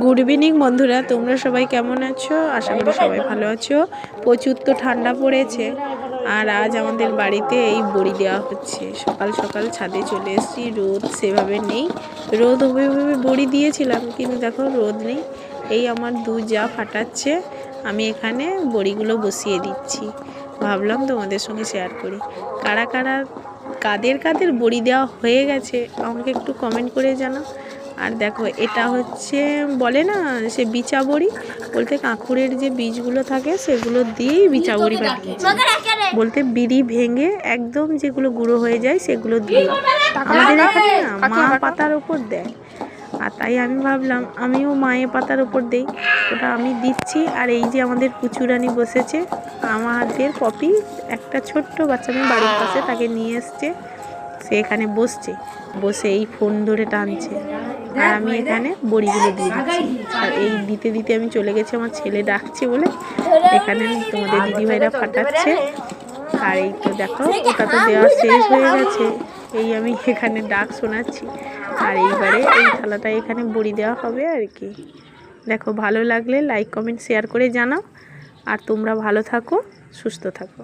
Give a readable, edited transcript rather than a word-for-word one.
Good evening বন্ধুরা, তোমরা সবাই কেমন আছো? আশা করি সবাই ভালো আছো। প্রচুর তো ঠান্ডা পড়েছে, আর আজ আমাদের বাড়িতে এই বড়ি দেওয়া হচ্ছে। সকাল সকাল ছাদে চলে এসেছি, রোদ সেভাবে নেই। রোদ হবে হবে বড়ি দিয়েছিলাম, কিন্তু দেখো রোদ নেই। এই আমার দু যা ফাটাচ্ছে, আমি এখানে বড়িগুলো বসিয়ে দিচ্ছি। ভাবলাম তোমাদের সঙ্গে শেয়ার করি। কারা কারা কাদের কাদের বড়ি দেওয়া হয়ে গেছে আমাকে একটু কমেন্ট করে জানাও। আর দেখো, এটা হচ্ছে বলে না সে বিচা বড়ি, বলতে কাঁকুড়ের যে বীজগুলো থাকে সেগুলো দিয়েই বিচা বড়ি বানিয়েছে। বলতে বিড়ি ভেঙে একদম যেগুলো গুঁড়ো হয়ে যায় সেগুলো দিয়ে আমাদের এখানে না মা পাতার ওপর দেয়। আর তাই আমি ভাবলাম আমিও মায়ের পাতার ওপর দেই, ওটা আমি দিচ্ছি। আর এই যে আমাদের পুচুরানি বসেছে, আমাদের পপি একটা ছোট্ট বাচ্চা মেয়ে বাড়ির পাশে, তাকে নিয়ে এসছে। সে এখানে বসছে, বসে এই ফোন ধরে টানছে, আর আমি এখানে বড়িগুলো দিয়ে দিচ্ছি। আর এই দিতে দিতে আমি চলে গেছি, আমার ছেলে ডাকছে বলে এখানে তোমাদের দিদিভাইরা ফাটাচ্ছে। আর এই তো দেখো, ওটা তো দেওয়া শেষ হয়ে গেছে, এই আমি এখানে ডাক শোনাচ্ছি। আর এইবারে এই থালাটা এখানে বড়ি দেওয়া হবে আর কি। দেখো, ভালো লাগলে লাইক কমেন্ট শেয়ার করে জানাও। আর তোমরা ভালো থাকো, সুস্থ থাকো।